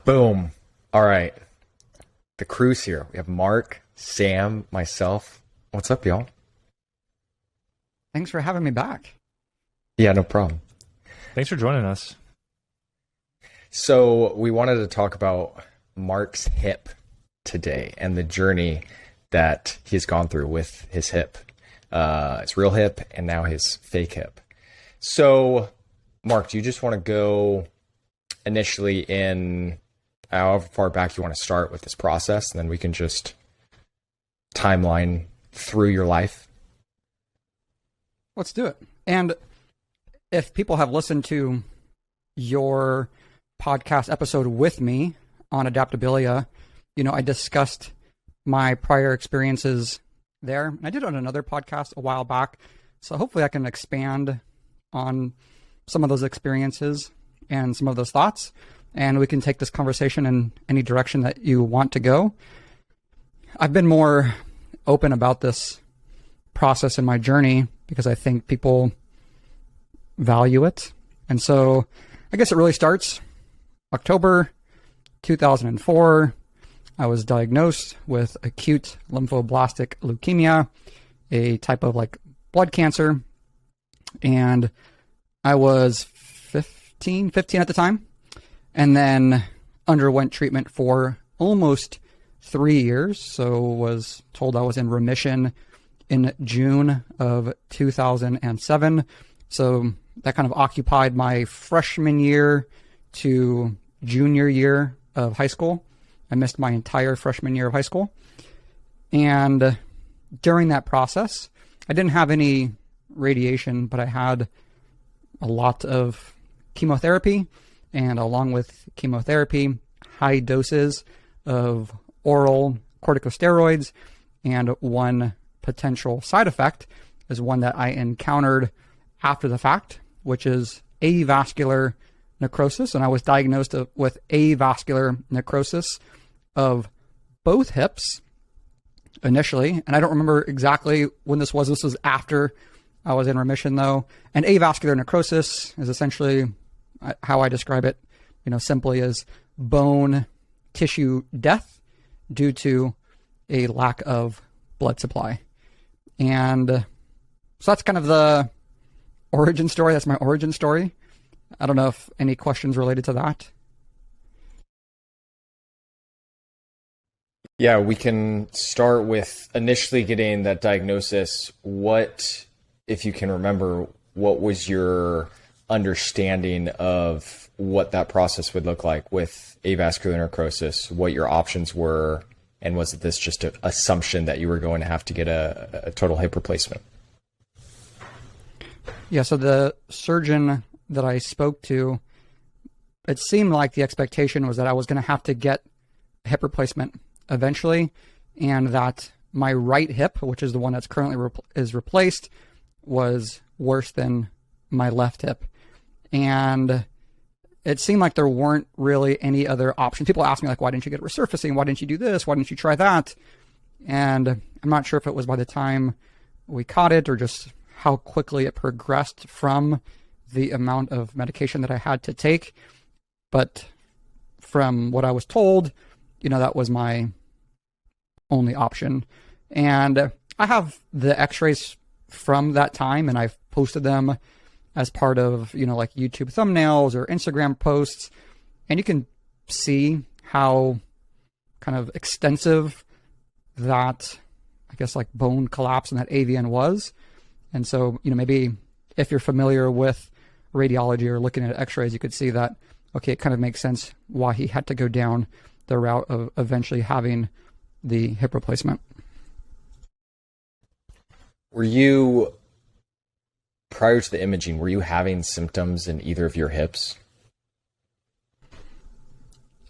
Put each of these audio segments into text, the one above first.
Boom. All right. The crew's here. We have Marc, Sam, myself. What's up, y'all? Thanks for having me back. Yeah, no problem. Thanks for joining us. So we wanted to talk about Marc's hip today and the journey that he's gone through with his hip. His real hip and now his fake hip. So, Marc, do you just want to go initially in however far back you want to start with this process, and then we can just timeline through your life? Let's do it. And if people have listened to your podcast episode with me on adaptabilia, I discussed my prior experiences there. And I did it on another podcast a while back. So hopefully I can expand on some of those experiences and some of those thoughts. And we can take this conversation in any direction that you want to go. I've been more open about this process in my journey because I think people value it. And so I guess it really starts October 2004. I was diagnosed with acute lymphoblastic leukemia, a type of blood cancer. And I was 15 at the time, and then underwent treatment for almost 3 years. So was told I was in remission in June of 2007. So that kind of occupied my freshman year to junior year of high school. I missed my entire freshman year of high school. And during that process, I didn't have any radiation, but I had a lot of chemotherapy, and along with chemotherapy, high doses of oral corticosteroids. And one potential side effect is one that I encountered after the fact, which is avascular necrosis. And I was diagnosed with avascular necrosis of both hips initially. And I don't remember exactly when this was. This was after I was in remission, though. And avascular necrosis is essentially how I describe it, simply as bone tissue death due to a lack of blood supply. And so that's kind of the origin story. That's my origin story. I don't know if any questions related to that. Yeah, we can start with initially getting that diagnosis. What, if you can remember, what was your understanding of what that process would look like with avascular necrosis, what your options were, and was it this just an assumption that you were going to have to get a total hip replacement? Yeah, so the surgeon that I spoke to, it seemed like the expectation was that I was going to have to get a hip replacement eventually, and that my right hip, which is the one that's currently is replaced, was worse than my left hip. And it seemed like there weren't really any other options. People ask me, why didn't you get resurfacing? Why didn't you do this? Why didn't you try that? And I'm not sure if it was by the time we caught it or just how quickly it progressed from the amount of medication that I had to take. But from what I was told, that was my only option. And I have the x-rays from that time, and I've posted them as part of, YouTube thumbnails or Instagram posts. And you can see how kind of extensive that, bone collapse in that AVN was. And so, maybe if you're familiar with radiology or looking at x-rays, you could see that, okay, it kind of makes sense why he had to go down the route of eventually having the hip replacement. Were you, prior to the imaging, were you having symptoms in either of your hips?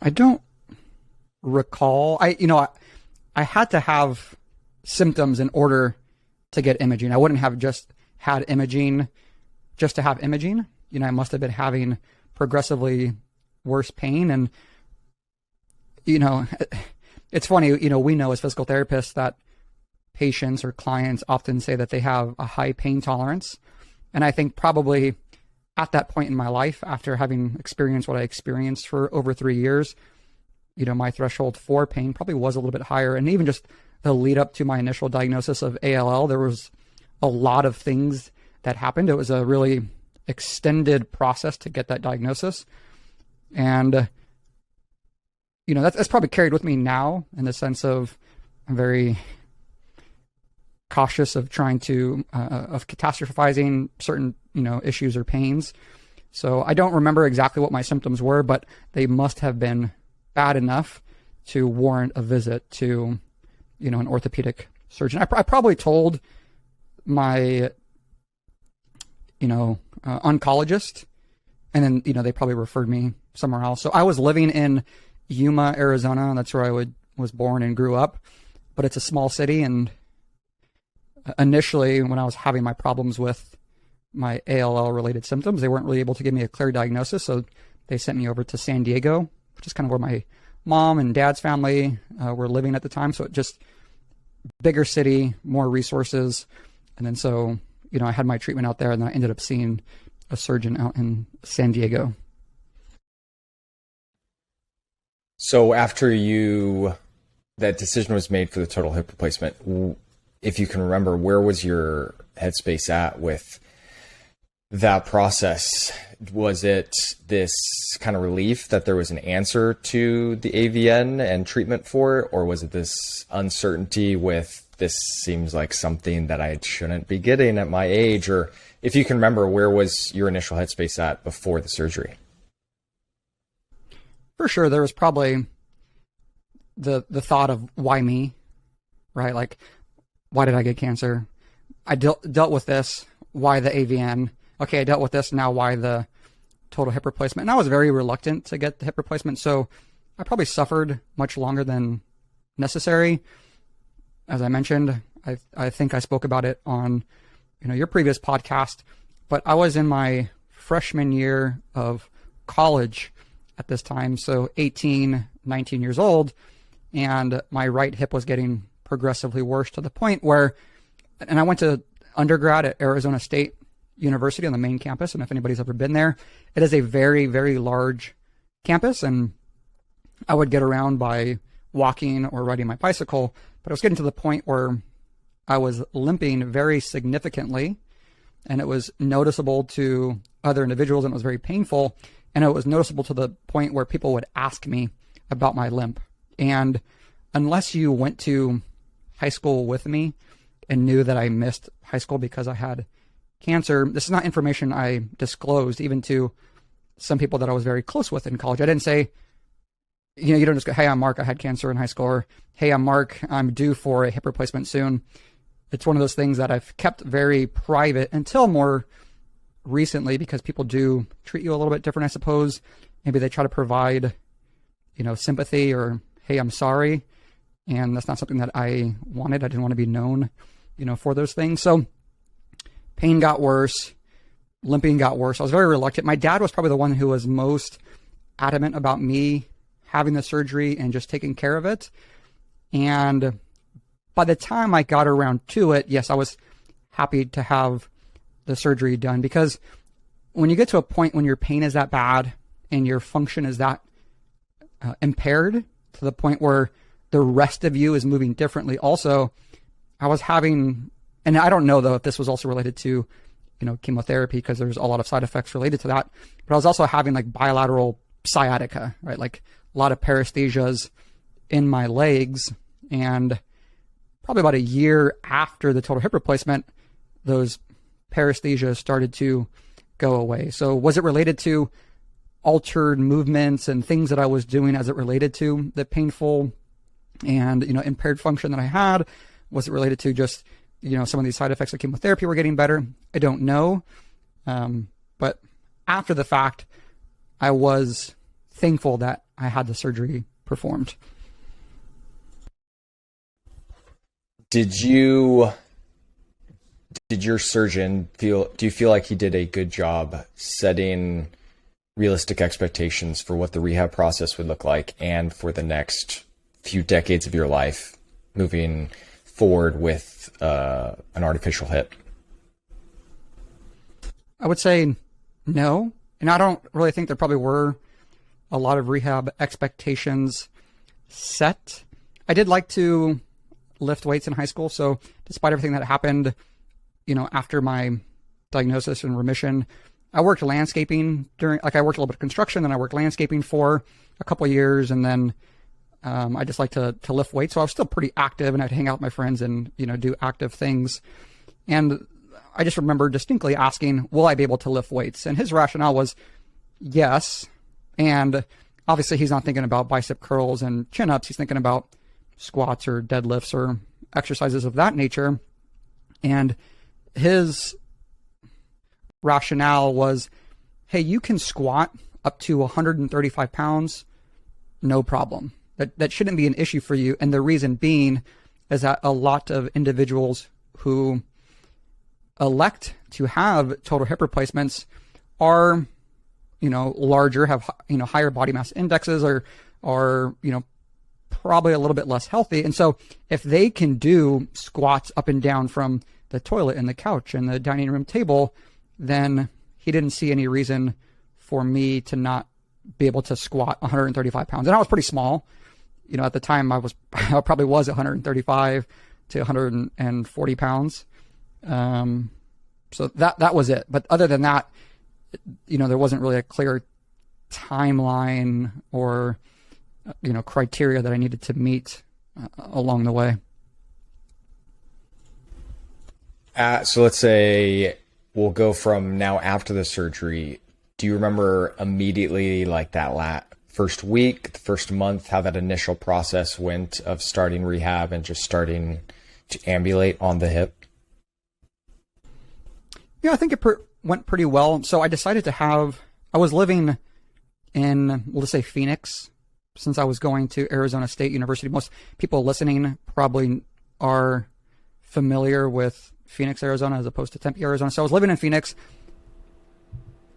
I don't recall. I had to have symptoms in order to get imaging. I wouldn't have just had imaging just to have imaging. I must have been having progressively worse pain. And, it's funny, we know as physical therapists that patients or clients often say that they have a high pain tolerance. And I think probably at that point in my life, after having experienced what I experienced for over 3 years, my threshold for pain probably was a little bit higher. And even just the lead up to my initial diagnosis of ALL, there was a lot of things that happened. It was a really extended process to get that diagnosis. And, that's probably carried with me now in the sense of I'm very cautious of trying to, of catastrophizing certain, issues or pains. So I don't remember exactly what my symptoms were, but they must have been bad enough to warrant a visit to, an orthopedic surgeon. I probably told my, oncologist, and then, they probably referred me somewhere else. So I was living in Yuma, Arizona, and that's where I was born and grew up, but it's a small city. And initially when I was having my problems with my ALL related symptoms, they weren't really able to give me a clear diagnosis. So they sent me over to San Diego, which is kind of where my mom and dad's family were living at the time. So it just bigger city, more resources. And then so, I had my treatment out there, and then I ended up seeing a surgeon out in San Diego. So after that decision was made for the total hip replacement, if you can remember, where was your headspace at with that process? Was it this kind of relief that there was an answer to the AVN and treatment for it, or was it this uncertainty with this seems like something that I shouldn't be getting at my age? Or if you can remember, where was your initial headspace at before the surgery? For sure, there was probably the thought of why me, right? Like, why did I get cancer? I dealt with this. Why the AVN? Okay, I dealt with this. Now why the total hip replacement? And I was very reluctant to get the hip replacement, so I probably suffered much longer than necessary. As I mentioned, I think I spoke about it on your previous podcast, but I was in my freshman year of college at this time, so 18, 19 years old, and my right hip was getting progressively worse to the point where, and I went to undergrad at Arizona State University on the main campus, and if anybody's ever been there, it is a very, very large campus, and I would get around by walking or riding my bicycle, but I was getting to the point where I was limping very significantly, and it was noticeable to other individuals, and it was very painful, and it was noticeable to the point where people would ask me about my limp. And unless you went to high school with me and knew that I missed high school because I had cancer, this is not information I disclosed even to some people that I was very close with in college. I didn't say, you don't just go, hey, I'm Mark, I had cancer in high school, or hey, I'm Mark, I'm due for a hip replacement soon. It's one of those things that I've kept very private until more recently, because people do treat you a little bit different, I suppose. Maybe they try to provide, sympathy, or hey, I'm sorry. And that's not something that I wanted. I didn't want to be known, for those things. So pain got worse, limping got worse. I was very reluctant. My dad was probably the one who was most adamant about me having the surgery and just taking care of it. And by the time I got around to it, yes, I was happy to have the surgery done, because when you get to a point when your pain is that bad and your function is that impaired to the point where the rest of you is moving differently. Also, I was having, and I don't know though if this was also related to, chemotherapy, because there's a lot of side effects related to that, but I was also having like bilateral sciatica, right? Like a lot of paresthesias in my legs. And probably about a year after the total hip replacement, those paresthesias started to go away. So was it related to altered movements and things that I was doing as it related to the painful and, impaired function that I had? Was it related to just, some of these side effects of chemotherapy were getting better? I don't know. But after the fact, I was thankful that I had the surgery performed. Did your surgeon do you feel like he did a good job setting realistic expectations for what the rehab process would look like and for the next few decades of your life moving forward with an artificial hip? I would say no. And I don't really think there probably were a lot of rehab expectations set. I did like to lift weights in high school. So despite everything that happened, after my diagnosis and remission, I worked landscaping I worked a little bit of construction, then I worked landscaping for a couple of years, and then I just like to lift weights. So I was still pretty active, and I'd hang out with my friends and, do active things. And I just remember distinctly asking, will I be able to lift weights? And his rationale was yes. And obviously he's not thinking about bicep curls and chin-ups. He's thinking about squats or deadlifts or exercises of that nature. And his rationale was, hey, you can squat up to 135 pounds, no problem. That shouldn't be an issue for you. And the reason being is that a lot of individuals who elect to have total hip replacements are, larger, have, higher body mass indexes, are, probably a little bit less healthy. And so if they can do squats up and down from the toilet and the couch and the dining room table, then he didn't see any reason for me to not be able to squat 135 pounds. And I was pretty small. At the time I probably was 135 to 140 pounds. So that was it. But other than that, there wasn't really a clear timeline or, criteria that I needed to meet along the way. So let's say we'll go from now after the surgery. Do you remember immediately, like that first week, the first month, how that initial process went of starting rehab and just starting to ambulate on the hip? Yeah, I think it went pretty well. So I decided I was living in, we'll just say Phoenix, since I was going to Arizona State University. Most people listening probably are familiar with Phoenix, Arizona, as opposed to Tempe, Arizona. So I was living in Phoenix,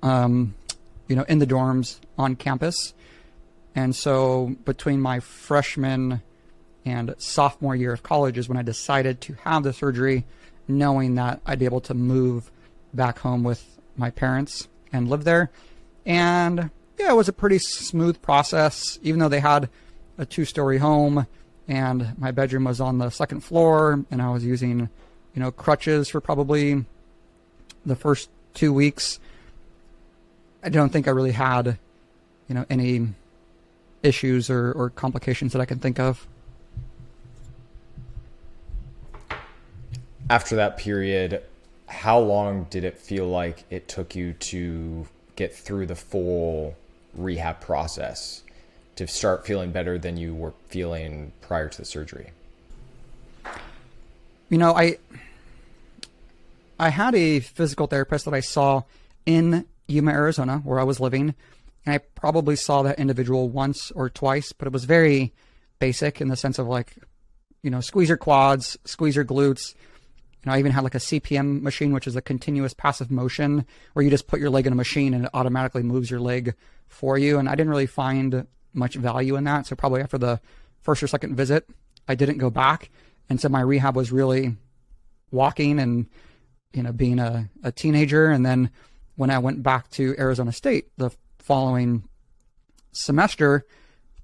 in the dorms on campus. And so between my freshman and sophomore year of college is when I decided to have the surgery, knowing that I'd be able to move back home with my parents and live there. And yeah, it was a pretty smooth process, even though they had a 2-story home and my bedroom was on the second floor and I was using, crutches for probably the first 2 weeks. I don't think I really had, any issues or complications that I can think of. After that period, how long did it feel like it took you to get through the full rehab process to start feeling better than you were feeling prior to the surgery? I had a physical therapist that I saw in Yuma, Arizona, where I was living, and I probably saw that individual once or twice, but it was very basic in the sense of squeeze your quads, squeeze your glutes. I even had like a CPM machine, which is a continuous passive motion where you just put your leg in a machine and it automatically moves your leg for you. And I didn't really find much value in that. So probably after the first or second visit, I didn't go back. And so my rehab was really walking and, being a teenager. And then when I went back to Arizona State the following semester,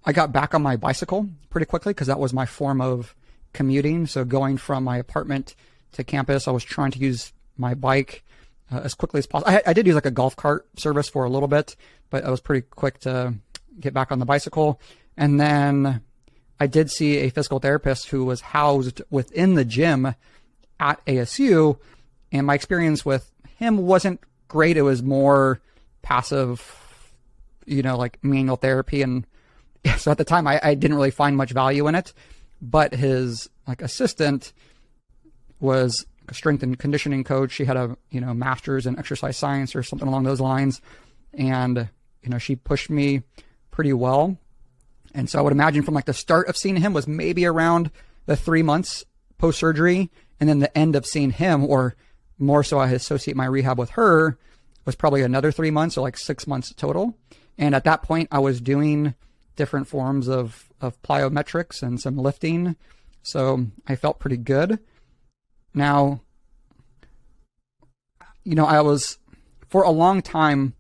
I got back on my bicycle pretty quickly because that was my form of commuting. So going from my apartment to campus, I was trying to use my bike as quickly as possible. I did use like a golf cart service for a little bit, but I was pretty quick to get back on the bicycle. And then I did see a physical therapist who was housed within the gym at ASU. And my experience with him wasn't great. It was more passive, like manual therapy. And so at the time I didn't really find much value in it, but his assistant was a strength and conditioning coach. She had a, master's in exercise science or something along those lines. And, she pushed me pretty well. And so I would imagine from the start of seeing him was maybe around the 3 months post-surgery. And then the end of seeing him, or more so I associate my rehab with her, was probably another 3 months, or 6 months total. And at that point I was doing different forms of plyometrics and some lifting. So I felt pretty good. Now, I was, for a long time,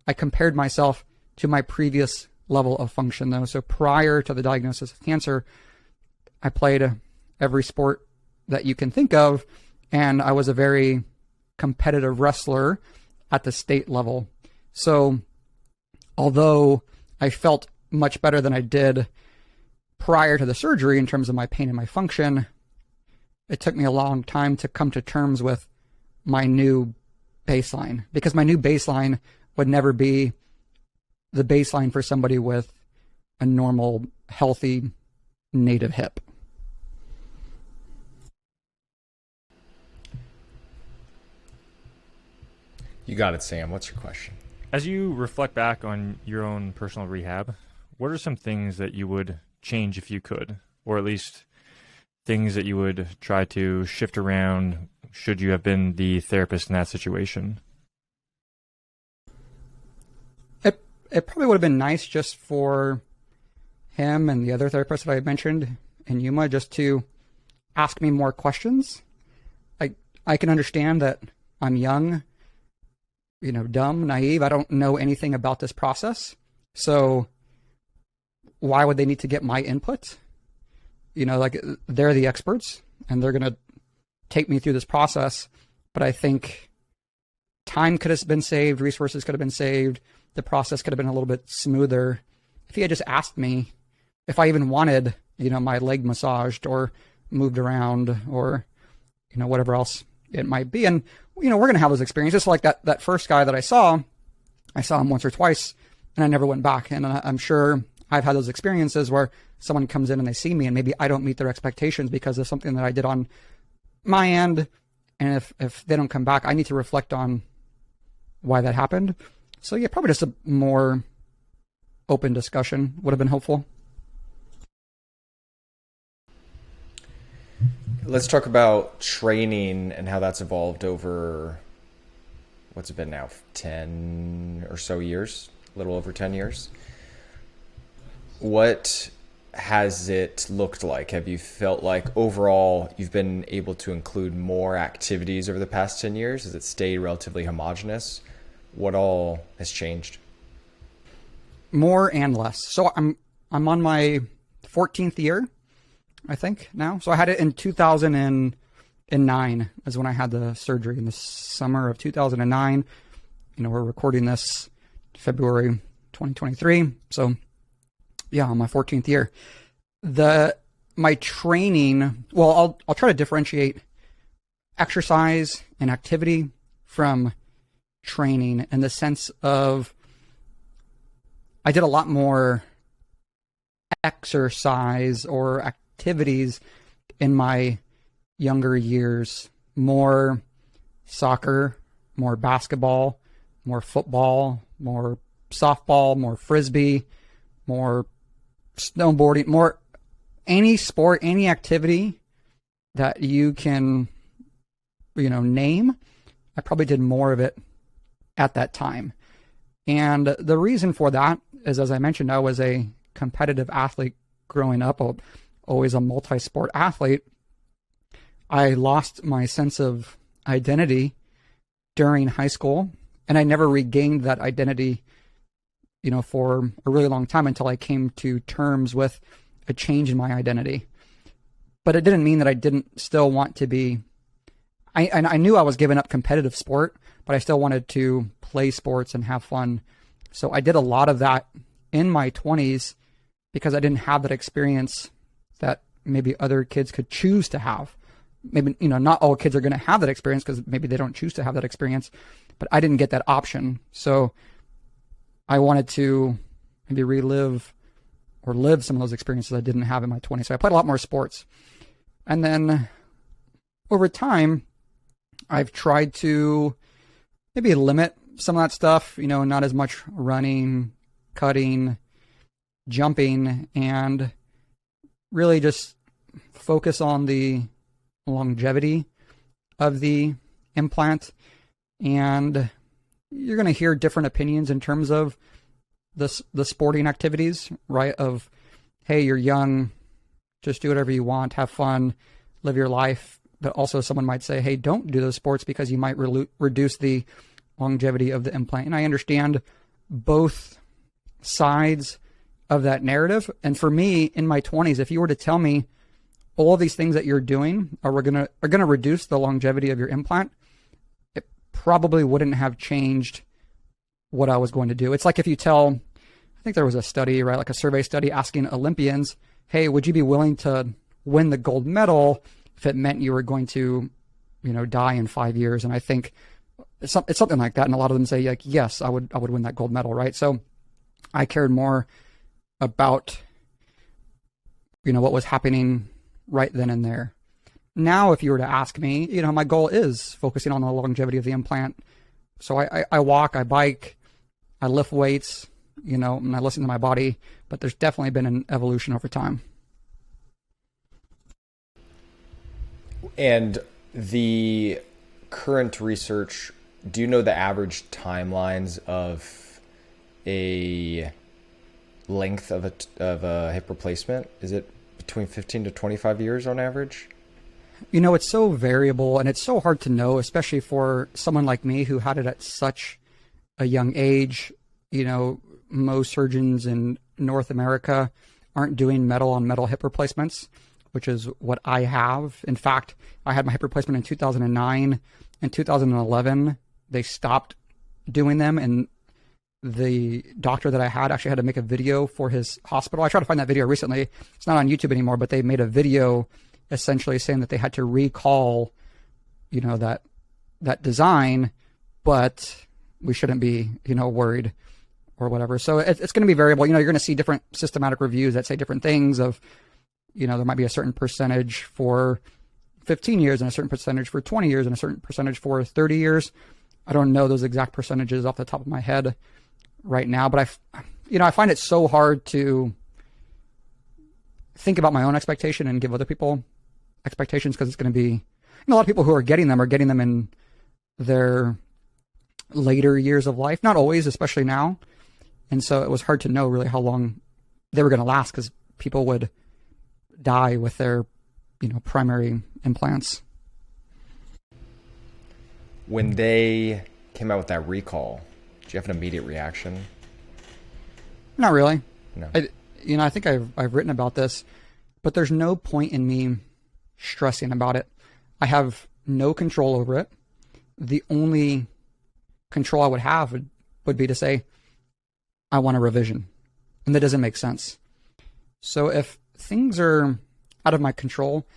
I compared myself to my previous level of function, though. So prior to the diagnosis of cancer, I played every sport that you can think of, and I was a very competitive wrestler at the state level. So although I felt much better than I did prior to the surgery in terms of my pain and my function, it took me a long time to come to terms with my new baseline, because my new baseline would never be the baseline for somebody with a normal, healthy, native hip. You got it, Sam. What's your question? As you reflect back on your own personal rehab, what are some things that you would change if you could, or at least things that you would try to shift around should you have been the therapist in that situation? It probably would have been nice just for him and the other therapist that I mentioned in Yuma just to ask me more questions. I can understand that I'm young, dumb, naive. I don't know anything about this process. So why would they need to get my input? They're the experts and they're going to take me through this process. But I think time could have been saved, resources could have been saved. The process could have been a little bit smoother if he had just asked me if I even wanted, my leg massaged or moved around or, whatever else it might be. And, we're going to have those experiences. Like that first guy that I saw him once or twice and I never went back. And I'm sure I've had those experiences where someone comes in and they see me and maybe I don't meet their expectations because of something that I did on my end. And if they don't come back, I need to reflect on why that happened. So yeah, probably just a more open discussion would have been helpful. Let's talk about training and how that's evolved over, what's it been now, 10 or so years, a little over 10 years. What has it looked like? Have you felt like overall you've been able to include more activities over the past 10 years? Has it stayed relatively homogenous? What all has changed? More and less. So I'm on my 14th year, I think now. So I had it in 2009 is when I had the surgery, in the summer of 2009. We're recording this February 2023. So yeah, on my 14th year. My training, well, I'll try to differentiate exercise and activity from training in the sense of I did a lot more exercise or activities in my younger years, more soccer, more basketball, more football, more softball, more frisbee, more snowboarding, more any sport, any activity that you can, name. I probably did more of it at that time. And the reason for that is, as I mentioned, I was a competitive athlete growing up, always a multi-sport athlete. I lost my sense of identity during high school, and I never regained that identity, for a really long time until I came to terms with a change in my identity. But it didn't mean that I didn't still want to be, I knew I was giving up competitive sport, but I still wanted to play sports and have fun. So I did a lot of that in my 20s because I didn't have that experience that maybe other kids could choose to have. Maybe, not all kids are going to have that experience because maybe they don't choose to have that experience, but I didn't get that option. So I wanted to maybe relive or live some of those experiences I didn't have in my 20s. So I played a lot more sports. And then over time, I've tried to maybe limit some of that stuff, not as much running, cutting, jumping, and really just focus on the longevity of the implant. And you're going to hear different opinions in terms of the sporting activities, right? Of, hey, you're young, just do whatever you want, have fun, live your life. But also someone might say, hey, don't do those sports because you might reduce the longevity of the implant. And I understand both sides of that narrative. And for me, in my 20s, if you were to tell me all of these things that you're doing are going to reduce the longevity of your implant, it probably wouldn't have changed what I was going to do. It's like if you tell, I think there was a study, right, like a survey study asking Olympians, hey, would you be willing to win the gold medal if it meant you were going to, die in 5 years? And I think it's something like that. And a lot of them say, like, yes, I would win that gold medal, right? So I cared more about, what was happening right then and there. Now, if you were to ask me, my goal is focusing on the longevity of the implant. So I walk, I bike, I lift weights, and I listen to my body, but there's definitely been an evolution over time. And the current research, do you know the average timelines of a length of a hip replacement? Is it between 15 to 25 years on average? It's so variable and it's so hard to know, especially for someone like me who had it at such a young age. Most surgeons in North America aren't doing metal on metal hip replacements, which is what I have. In fact, I had my hip replacement in 2009. In 2011, they stopped doing them, and the doctor that I had actually had to make a video for his hospital. I tried to find that video recently. It's not on YouTube anymore, but they made a video essentially saying that they had to recall, that design, but we shouldn't be, worried or whatever. So it's going to be variable. You're going to see different systematic reviews that say different things of, there might be a certain percentage for 15 years and a certain percentage for 20 years and a certain percentage for 30 years. I don't know those exact percentages off the top of my head right now, but I find it so hard to think about my own expectation and give other people expectations, because it's going to be, a lot of people who are getting them in their later years of life, not always, especially now. And so it was hard to know really how long they were going to last, because people would die with their, primary implants. When they came out with that recall, did you have an immediate reaction? Not really. No. I think I've written about this, but there's no point in me stressing about it. I have no control over it. The only control I would have would be to say, I want a revision. And that doesn't make sense. So if things are out of my control,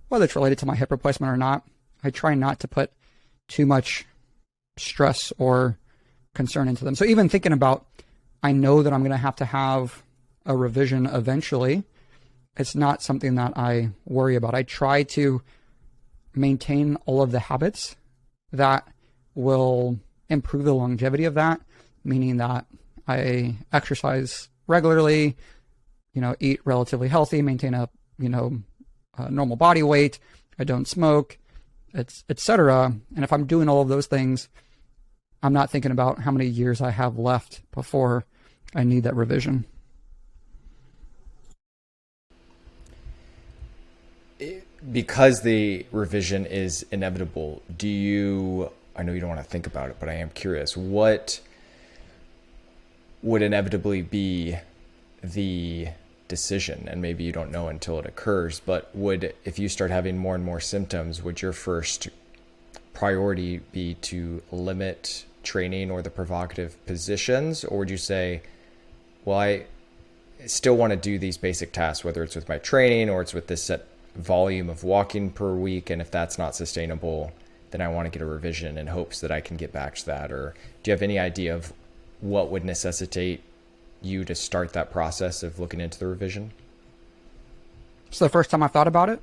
whether it's related to my hip replacement or not, I try not to put too much stress or concern into them. So even thinking about, I know that I'm going to have a revision eventually, it's not something that I worry about. I try to maintain all of the habits that will improve the longevity of that, meaning that I exercise regularly, eat relatively healthy, maintain a normal body weight. I don't smoke, etc. And if I'm doing all of those things, I'm not thinking about how many years I have left before I need that revision. Because the revision is inevitable, I know you don't want to think about it, but I am curious, what would inevitably be the decision? And maybe you don't know until it occurs, but if you start having more and more symptoms, would your first priority be to limit training or the provocative positions? Or would you say, well, I still want to do these basic tasks, whether it's with my training or it's with this set volume of walking per week, and if that's not sustainable, then I want to get a revision in hopes that I can get back to that? Or do you have any idea of what would necessitate you to start that process of looking into the revision? It's the first time I thought about it.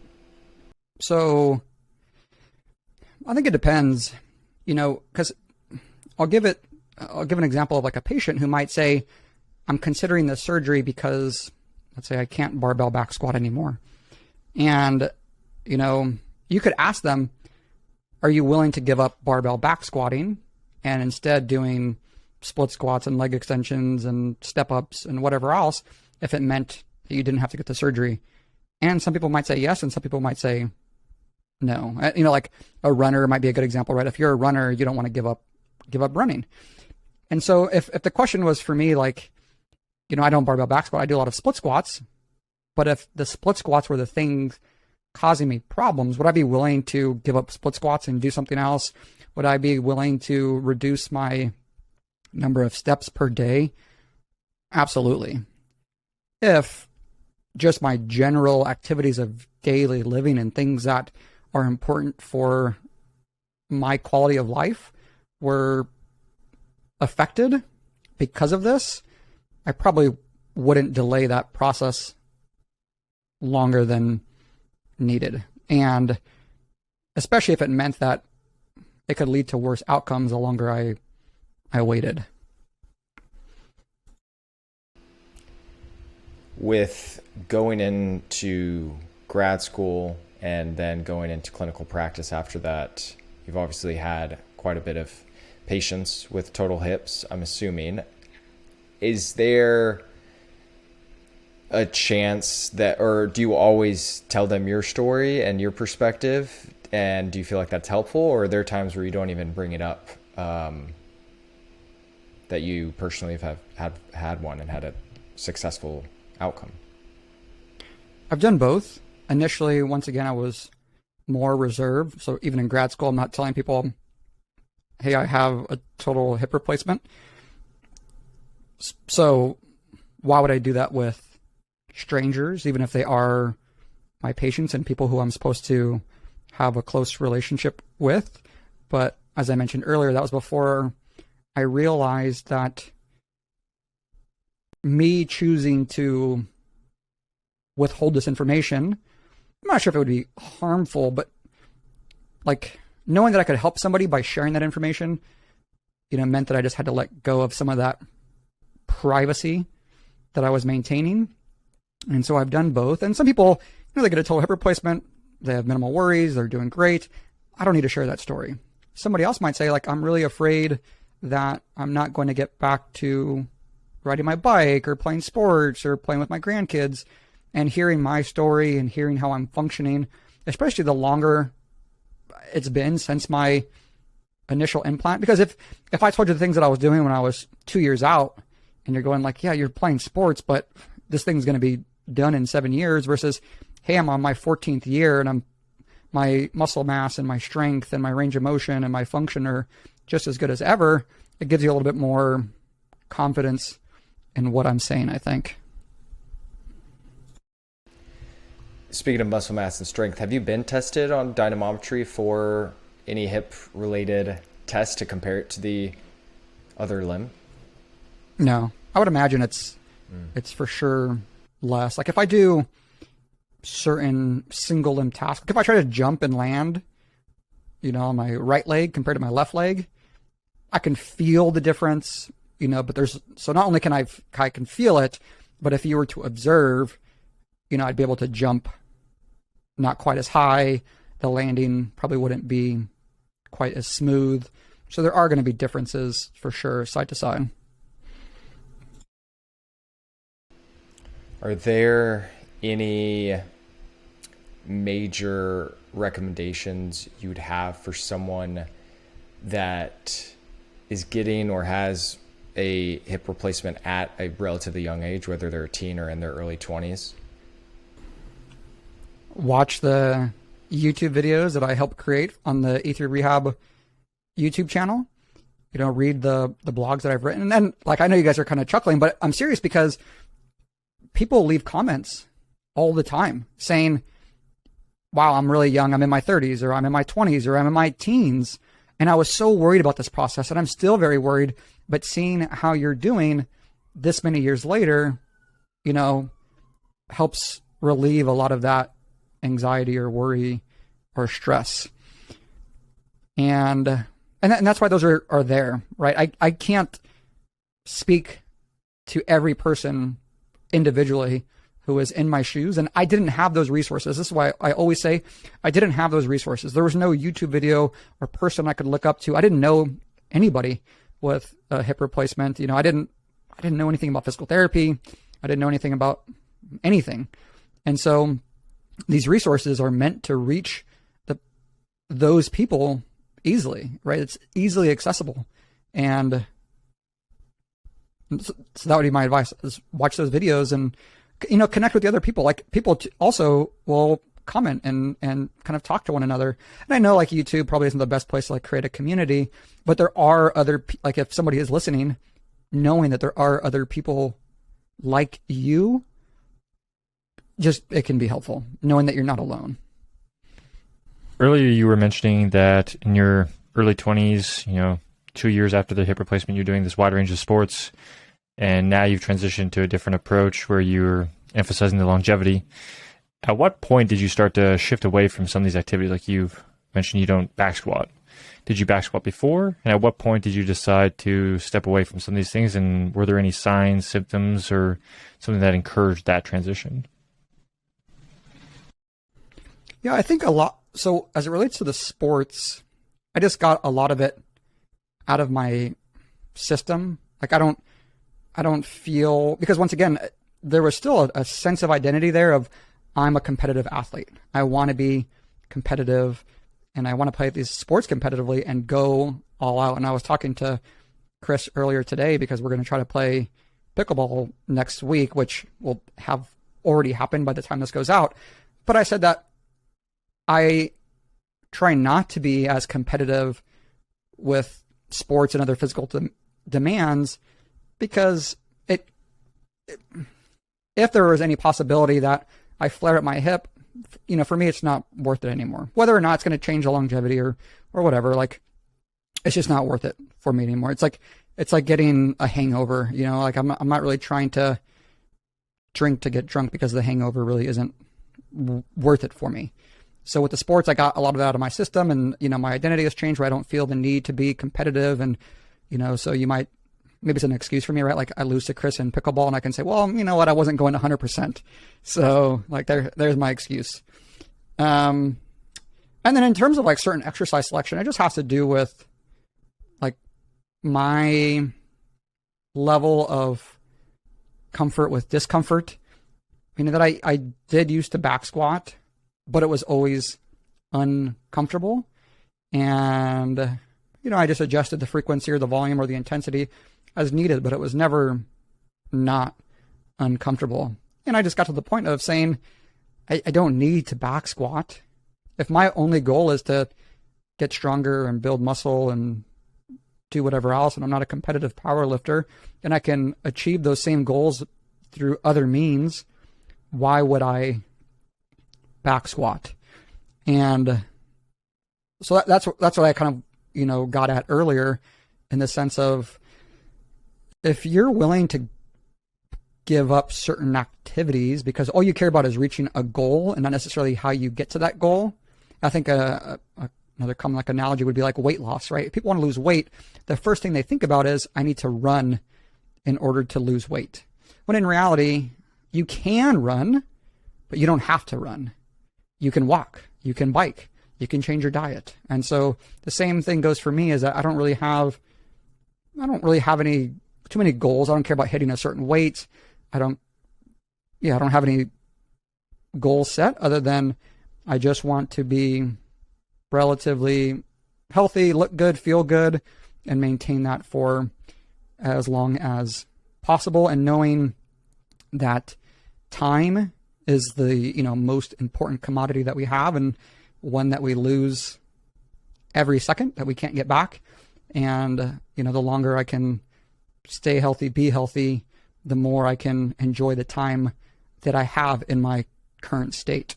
So I think it depends, because I'll give an example of like a patient who might say, I'm considering this surgery because, let's say, I can't barbell back squat anymore. And, you could ask them, are you willing to give up barbell back squatting and instead doing split squats and leg extensions and step ups and whatever else if it meant that you didn't have to get the surgery? And some people might say yes, and some people might say no. Like a runner might be a good example, right? If you're a runner, you don't want to give up running. And so if the question was for me, like, I don't barbell back squat. I do a lot of split squats. But if the split squats were the things causing me problems, would I be willing to give up split squats and do something else? Would I be willing to reduce my number of steps per day? Absolutely. If just my general activities of daily living and things that are important for my quality of life were affected because of this, I probably wouldn't delay that process longer than needed. And especially if it meant that it could lead to worse outcomes the longer I waited. With going into grad school and then going into clinical practice after that, you've obviously had quite a bit of patients with total hips, I'm assuming. Is there a chance that, or do you always tell them your story and your perspective? And do you feel like that's helpful? Or are there times where you don't even bring it up, that you personally have had one and had a successful outcome? I've done both. Initially, once again, I was more reserved. So even in grad school, I'm not telling people, hey, I have a total hip replacement. So why would I do that with strangers, even if they are my patients and people who I'm supposed to have a close relationship with? But as I mentioned earlier, that was before I realized that me choosing to withhold this information, I'm not sure if it would be harmful, but like knowing that I could help somebody by sharing that information, meant that I just had to let go of some of that privacy that I was maintaining. And so I've done both. And some people, they get a total hip replacement, they have minimal worries, they're doing great. I don't need to share that story. Somebody else might say, like, I'm really afraid that I'm not going to get back to riding my bike or playing sports or playing with my grandkids. And hearing my story and hearing how I'm functioning, especially the longer it's been since my initial implant. Because if I told you the things that I was doing when I was 2 years out, and you're going like, yeah, you're playing sports, but this thing's going to be done in 7 years, versus, hey, I'm on my 14th year and my muscle mass and my strength and my range of motion and my function are just as good as ever. It gives you a little bit more confidence in what I'm saying, I think. Speaking of muscle mass and strength, have you been tested on dynamometry for any hip-related tests to compare it to the other limb? No. I would imagine it's for sure less. Like if I do certain single limb tasks, like if I try to jump and land, on my right leg compared to my left leg, I can feel the difference, but so not only can I can feel it, but if you were to observe, I'd be able to jump not quite as high. The landing probably wouldn't be quite as smooth. So there are going to be differences for sure, side to side. Are there any major recommendations you'd have for someone that is getting or has a hip replacement at a relatively young age, whether they're a teen or in their early 20s? Watch the YouTube videos that I helped create on the E3 Rehab YouTube channel. Read the blogs that I've written. And like, I know you guys are kind of chuckling, but I'm serious because people leave comments all the time saying, wow, I'm really young. I'm in my 30s, or I'm in my 20s, or I'm in my teens. And I was so worried about this process, and I'm still very worried. But seeing how you're doing this many years later, helps relieve a lot of that anxiety or worry or stress. And that's why those are there, right? I can't speak to every person individually who is in my shoes, and I didn't have those resources. This is why I always say I didn't have those resources. There was no YouTube video or person I could look up to. I didn't know anybody with a hip replacement. I didn't know anything about physical therapy. I didn't know anything about anything. And so these resources are meant to reach those people easily, right? It's easily accessible. And So that would be my advice, is watch those videos and, connect with the other people. Like, people also will comment and kind of talk to one another. And I know, like, YouTube probably isn't the best place to, like, create a community, but there are other, like, if somebody is listening, knowing that there are other people like you, it can be helpful, knowing that you're not alone. Earlier, you were mentioning that in your early 20s, 2 years after the hip replacement, you're doing this wide range of sports, and now you've transitioned to a different approach where you're emphasizing the longevity. At what point did you start to shift away from some of these activities? Like, you've mentioned you don't back squat. Did you back squat before? And at what point did you decide to step away from some of these things? And were there any signs, symptoms, or something that encouraged that transition? Yeah, I think a lot. So as it relates to the sports, I just got a lot of it out of my system. Like, I don't feel, because once again, there was still a sense of identity there of, I'm a competitive athlete. I want to be competitive, and I want to play these sports competitively and go all out. And I was talking to Chris earlier today, because we're going to try to play pickleball next week, which will have already happened by the time this goes out. But I said that I try not to be as competitive with sports and other physical demands, because if there was any possibility that I flare up my hip, for me, it's not worth it anymore. Whether or not it's going to change the longevity or whatever, like, it's just not worth it for me anymore. It's like getting a hangover, like, I'm not really trying to drink to get drunk, because the hangover really isn't worth it for me. So with the sports, I got a lot of that out of my system, and, my identity has changed, where I don't feel the need to be competitive. And, so maybe it's an excuse for me, right? Like, I lose to Chris in pickleball, and I can say, well, you know what? I wasn't going 100%. So, like, there's my excuse. And then in terms of, like, certain exercise selection, it just has to do with, like, my level of comfort with discomfort. That I did used to back squat, but it was always uncomfortable. And, I just adjusted the frequency or the volume or the intensity as needed, but it was never not uncomfortable. And I just got to the point of saying, I don't need to back squat. If my only goal is to get stronger and build muscle and do whatever else, and I'm not a competitive power lifter, and I can achieve those same goals through other means, why would I back squat? And so that's what I kind of, got at earlier, in the sense of, if you're willing to give up certain activities because all you care about is reaching a goal and not necessarily how you get to that goal. I think another common, like, analogy would be like weight loss, right? If people want to lose weight, the first thing they think about is, I need to run in order to lose weight. When in reality, you can run, but you don't have to run. You can walk, you can bike, you can change your diet. And so the same thing goes for me, is that I don't really have any too many goals. I don't care about hitting a certain weight. I don't have any goals set, other than I just want to be relatively healthy, look good, feel good, and maintain that for as long as possible. And knowing that time is the, most important commodity that we have, and one that we lose every second, that we can't get back. And, the longer I can stay healthy, be healthy, the more I can enjoy the time that I have in my current state.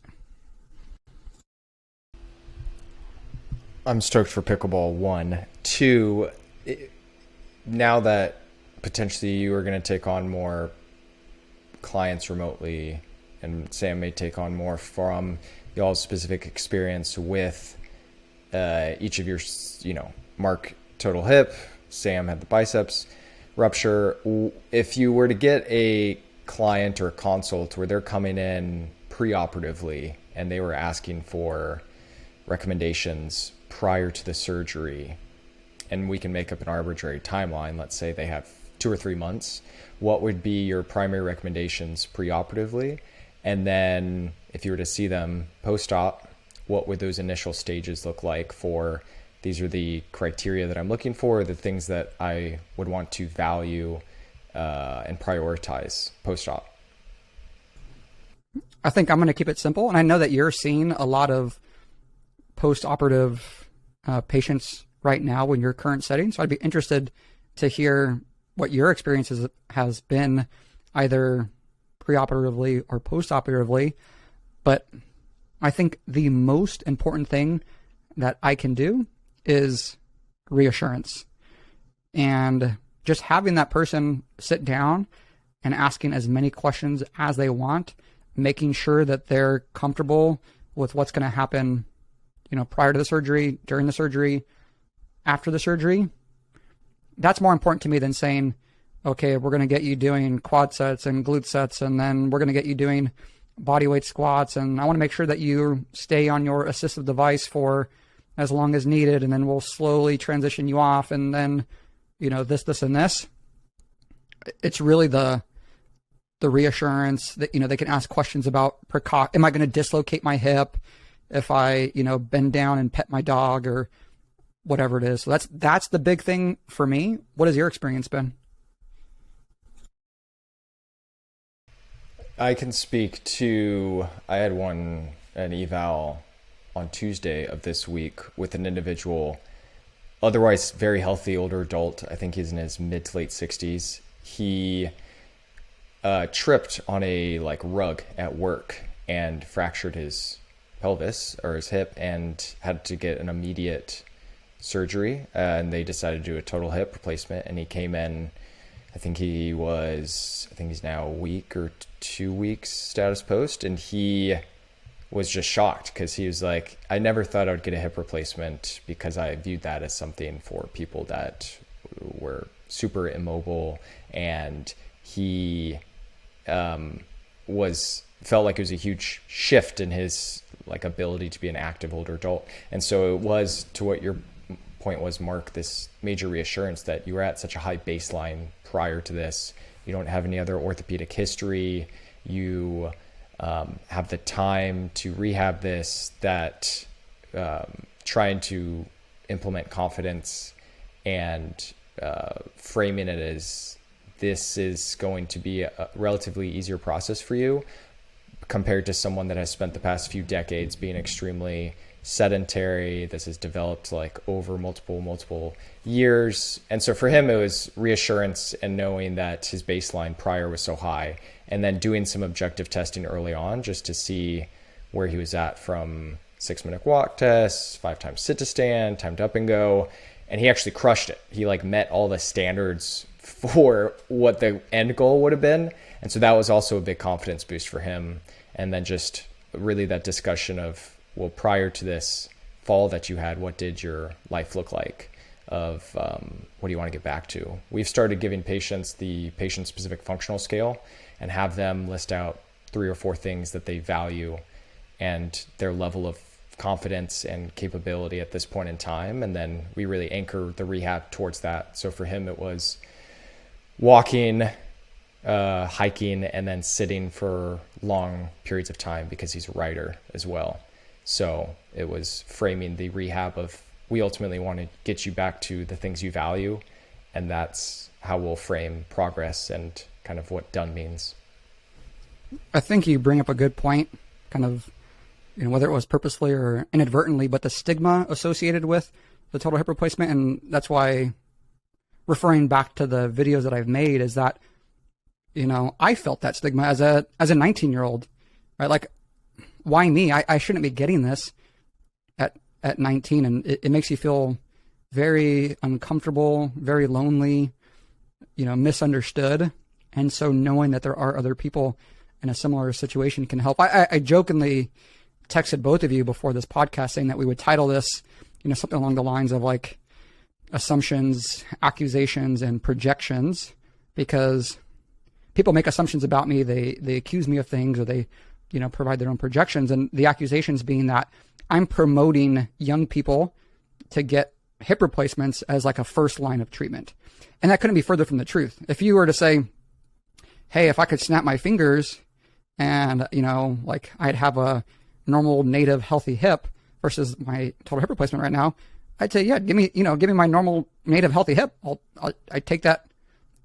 I'm stoked for pickleball, 1. 2, now that potentially you are going to take on more clients remotely, and Sam may take on more from y'all's specific experience with each of your, Marc, total hip, Sam had the biceps rupture. If you were to get a client or a consult where they're coming in preoperatively and they were asking for recommendations prior to the surgery, and we can make up an arbitrary timeline, let's say they have 2 or 3 months, what would be your primary recommendations preoperatively? And then if you were to see them post-op, what would those initial stages look like for, these are the criteria that I'm looking for, the things that I would want to value and prioritize post-op? I think I'm going to keep it simple. And I know that you're seeing a lot of post-operative patients right now in your current setting. So I'd be interested to hear what your experience has been either preoperatively or postoperatively. But I think the most important thing that I can do is reassurance. And just having that person sit down and asking as many questions as they want, making sure that they're comfortable with what's going to happen, prior to the surgery, during the surgery, after the surgery. That's more important to me than saying, okay, we're going to get you doing quad sets and glute sets, and then we're going to get you doing bodyweight squats, and I want to make sure that you stay on your assistive device for as long as needed, and then we'll slowly transition you off, and then, this, and this. It's really the reassurance that, they can ask questions about, am I going to dislocate my hip if I, bend down and pet my dog or whatever it is. So that's the big thing for me. What has your experience been? I can speak to, I had an eval on Tuesday of this week with an individual, otherwise very healthy older adult. I think he's in his mid to late 60s. He tripped on a rug at work and fractured his pelvis or his hip and had to get an immediate surgery. And they decided to do a total hip replacement. And he came in, I think he's now a week or 2 weeks status post. And he was just shocked because he was like, I never thought I would get a hip replacement because I viewed that as something for people that were super immobile. And he felt like it was a huge shift in his ability to be an active older adult. And so it was, to what your point was, Mark, this major reassurance that you were at such a high baseline prior to this. You don't have any other orthopedic history. You have the time to rehab this, that trying to implement confidence and framing it as this is going to be a relatively easier process for you compared to someone that has spent the past few decades being extremely sedentary. This has developed over multiple years. And so for him, it was reassurance and knowing that his baseline prior was so high, and then doing some objective testing early on just to see where he was at from 6-minute walk tests, 5 times sit to stand, timed up and go. And he actually crushed it. He met all the standards for what the end goal would have been. And so that was also a big confidence boost for him. And then just really that discussion of, well, prior to this fall that you had, what did your life look like? Of what do you want to get back to? We've started giving patients the patient-specific functional scale and have them list out 3 or 4 things that they value and their level of confidence and capability at this point in time. And then we really anchor the rehab towards that. So for him, it was walking, hiking, and then sitting for long periods of time because he's a writer as well. So it was framing the rehab of, we ultimately want to get you back to the things you value. And that's how we'll frame progress and kind of what done means. I think you bring up a good point, kind of, whether it was purposefully or inadvertently, but the stigma associated with the total hip replacement. And that's why, referring back to the videos that I've made, is that, I felt that stigma as a 19-year-old, right? Why me? I shouldn't be getting this at 19. And it makes you feel very uncomfortable, very lonely, misunderstood. And so knowing that there are other people in a similar situation can help. I jokingly texted both of you before this podcast saying that we would title this, something along the lines of assumptions, accusations, and projections, because people make assumptions about me. They accuse me of things, or they, provide their own projections. And the accusations being that I'm promoting young people to get hip replacements as a first line of treatment. And that couldn't be further from the truth. If you were to say, hey, if I could snap my fingers and, I'd have a normal native healthy hip versus my total hip replacement right now, I'd say, yeah, give me my normal native healthy hip. I'd take that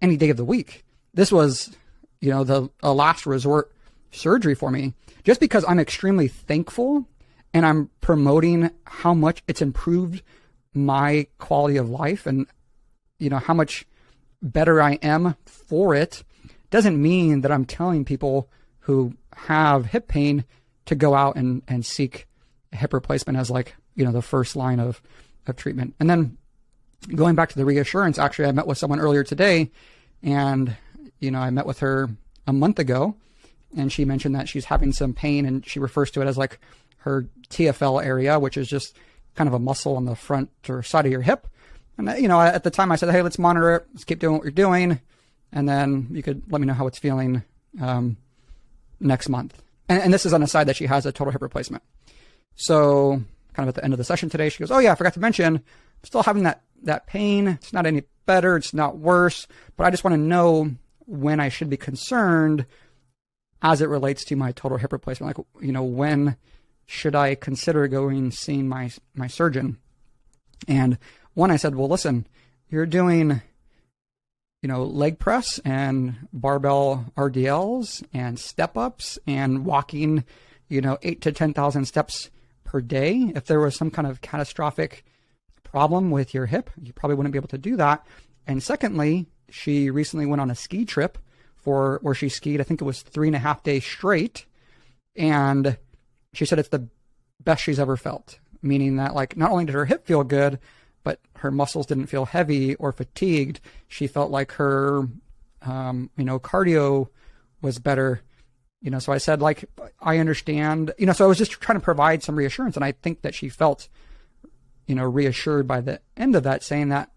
any day of the week. this was, a last resort surgery for me, just because I'm extremely thankful and I'm promoting how much it's improved my quality of life and, how much better I am for it. Doesn't mean that I'm telling people who have hip pain to go out and seek a hip replacement as the first line of treatment. And then going back to the reassurance, actually, I met with someone earlier today, and, I met with her a month ago, and she mentioned that she's having some pain, and she refers to it as her TFL area, which is just kind of a muscle on the front or side of your hip. And, at the time I said, hey, let's monitor it. Let's keep doing what you're doing. And then you could let me know how it's feeling next month. And this is on the side that she has a total hip replacement. So kind of at the end of the session today, she goes, oh yeah, I forgot to mention, I'm still having that pain. It's not any better. It's not worse, but I just want to know when I should be concerned as it relates to my total hip replacement. When should I consider going seeing my surgeon? And one, I said, well, listen, you're doing, leg press and barbell RDLs and step ups and walking, 8 to 10,000 steps per day. If there was some kind of catastrophic problem with your hip, you probably wouldn't be able to do that. And secondly, she recently went on a ski trip where she skied, I think it was 3.5 days straight. And she said it's the best she's ever felt, meaning that not only did her hip feel good, but her muscles didn't feel heavy or fatigued. She felt like her, cardio was better. So I said, I understand, so I was just trying to provide some reassurance. And I think that she felt, reassured by the end of that, saying that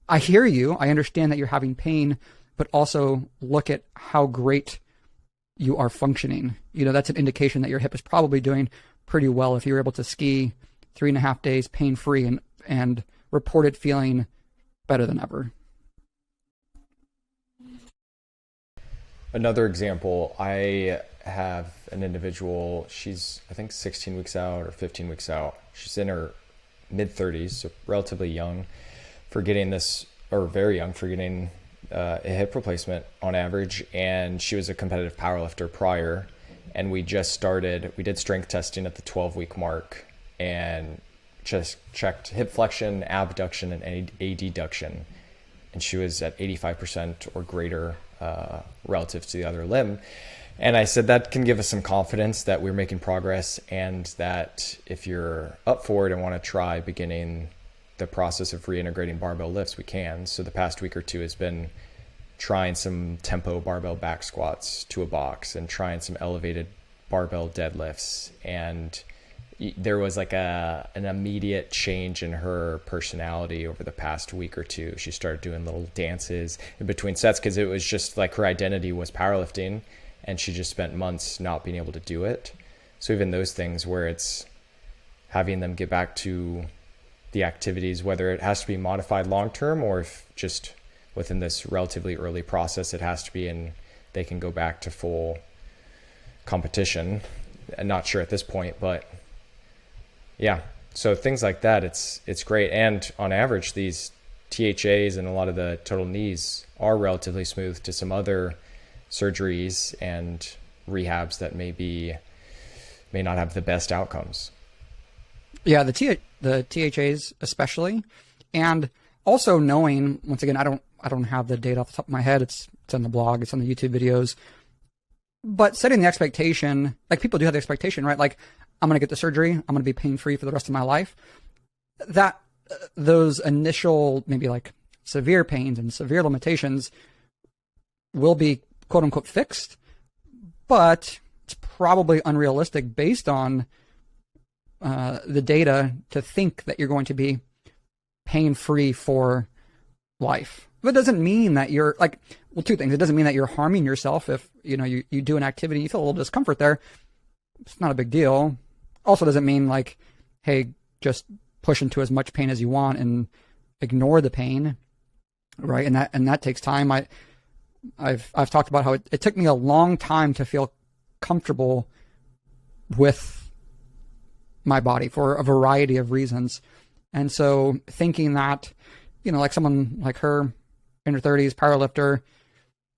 I hear you. I understand that you're having pain, but also look at how great you are functioning. That's an indication that your hip is probably doing pretty well if you're able to ski 3.5 days pain-free and reported feeling better than ever. Another example, I have an individual, she's I think 16 weeks out or 15 weeks out. She's in her mid-30s, so relatively young for getting this, or very young for getting a hip replacement on average. And she was a competitive powerlifter prior. And we did strength testing at the 12-week mark and just checked hip flexion, abduction, and adduction. And she was at 85% or greater relative to the other limb. And I said that can give us some confidence that we're making progress, and that if you're up for it and want to try beginning the process of reintegrating barbell lifts, we can. So the past week or two has been trying some tempo barbell back squats to a box and trying some elevated barbell deadlifts. And there was an immediate change in her personality over the past week or two. She started doing little dances in between sets because it was just her identity was powerlifting, and she just spent months not being able to do it. So even those things where it's having them get back to the activities, whether it has to be modified long-term or if just within this relatively early process, it has to be, and they can go back to full competition. I'm not sure at this point, but yeah. So things like that, it's great. And on average, these THAs and a lot of the total knees are relatively smooth to some other surgeries and rehabs that may not have the best outcomes. Yeah, the THAs especially, and also knowing, once again, I don't have the data off the top of my head. It's on the blog, it's on the YouTube videos, but setting the expectation, people do have the expectation, right? I'm going to get the surgery, I'm going to be pain-free for the rest of my life. That those initial maybe severe pains and severe limitations will be quote unquote fixed, but it's probably unrealistic based on the data to think that you're going to be pain-free for life. But it doesn't mean that you're two things. It doesn't mean that you're harming yourself if you do an activity, you feel a little discomfort there. It's not a big deal. Also doesn't mean hey, just push into as much pain as you want and ignore the pain, right? And that takes time. I've talked about how it took me a long time to feel comfortable with my body for a variety of reasons. And so thinking that, someone like her in her 30s, powerlifter,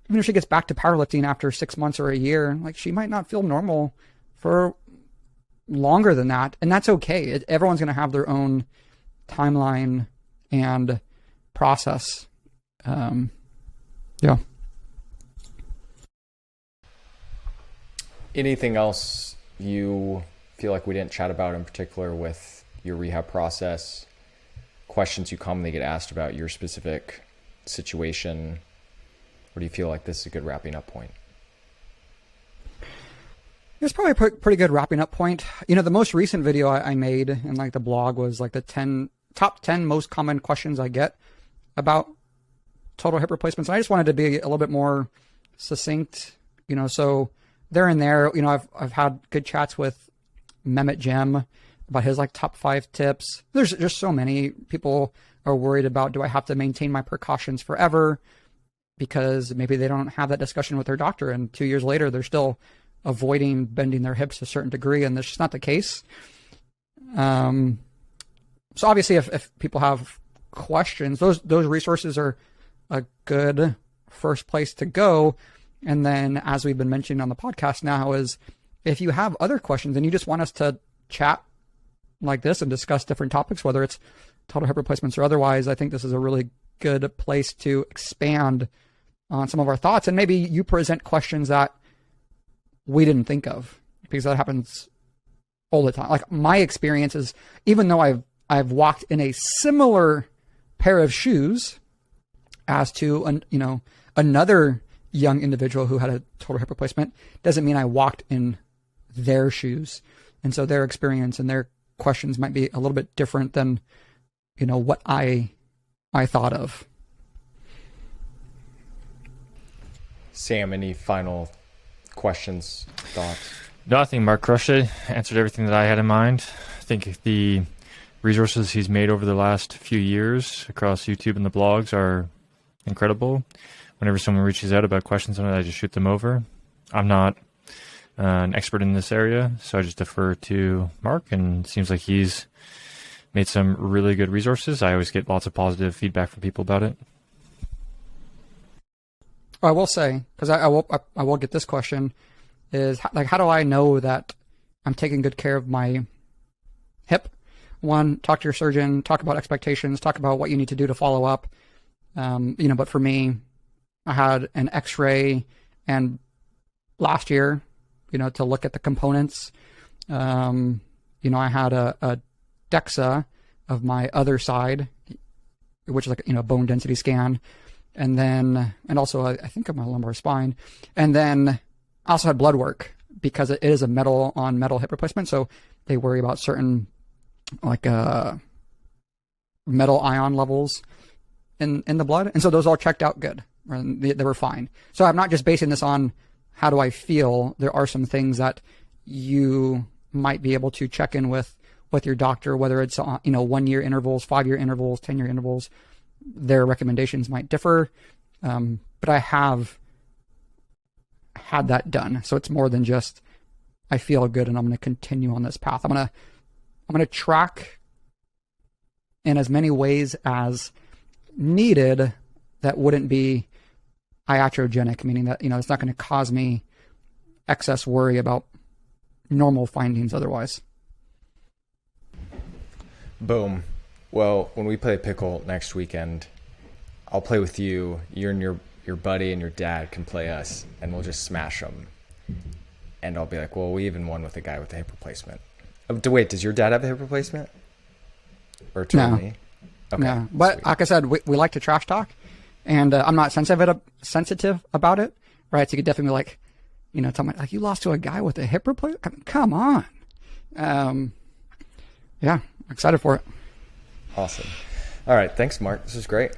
even if she gets back to powerlifting after 6 months or a year, like she might not feel normal for longer than that. And that's okay. Everyone's going to have their own timeline and process. Yeah. Anything else you feel like we didn't chat about in particular with your rehab process? Questions you commonly get asked about your specific situation? Or do you feel like this is a good wrapping up point? It's probably a pretty good wrapping up point. You know, the most recent video I made in like the blog was like the top 10 most common questions I get about total hip replacements. And I just wanted to be a little bit more succinct, you know, so there and there, you know, I've had good chats with Mehmet Jim about his like top 5 tips. There's just so many people are worried about, do I have to maintain my precautions forever? Because maybe they don't have that discussion with their doctor, and 2 years later, they're still avoiding bending their hips to a certain degree, and that's just not the case. So obviously, if people have questions, those resources are a good first place to go. And then, as we've been mentioning on the podcast now, is if you have other questions and you just want us to chat like this and discuss different topics, whether it's total hip replacements or otherwise, I think this is a really good place to expand on some of our thoughts. And maybe you present questions that we didn't think of, because that happens all the time. Like my experience is, even though I've walked in a similar pair of shoes as to another young individual who had a total hip replacement, doesn't mean I walked in their shoes. And so their experience and their questions might be a little bit different than, you know, what I thought of. Sam, any final questions, thoughts? No, I think Mark crushed it, answered everything that I had in mind. I think the resources he's made over the last few years across YouTube and the blogs are incredible. Whenever someone reaches out about questions on it, I just shoot them over. I'm not an expert in this area, so I just defer to Mark, and it seems like he's made some really good resources. I always get lots of positive feedback from people about it. I will say, because I will get this question, is like, how do I know that I'm taking good care of my hip? One, talk to your surgeon, talk about expectations, talk about what you need to do to follow up. But for me, I had an X-ray and last year, to look at the components. I had a DEXA of my other side, which is like, bone density scan. And also I think of my lumbar spine. And then I also had blood work because it is a metal on metal hip replacement. So they worry about certain metal ion levels in the blood. And so those all checked out good. And they were fine. So I'm not just basing this on how do I feel. There are some things that you might be able to check in with your doctor, whether it's 1 year intervals, 5 year intervals, 10-year intervals. Their recommendations might differ, but I have had that done. So it's more than just I feel good and I'm going to continue on this path. I'm going to track in as many ways as needed that wouldn't be iatrogenic, meaning that it's not going to cause me excess worry about normal findings otherwise. Boom. Well, when we play pickle next weekend, I'll play with you. You and your buddy and your dad can play us, and we'll just smash them. And I'll be like, well, we even won with the guy with the hip replacement. Wait, does your dad have a hip replacement? Or me? Okay. No, but sweet. Like I said, we like to trash talk, and I'm not sensitive about it, right? So you could definitely be like, tell me, like, you lost to a guy with a hip replacement? Come on. Yeah, excited for it. Awesome. All right. Thanks, Mark. This is great.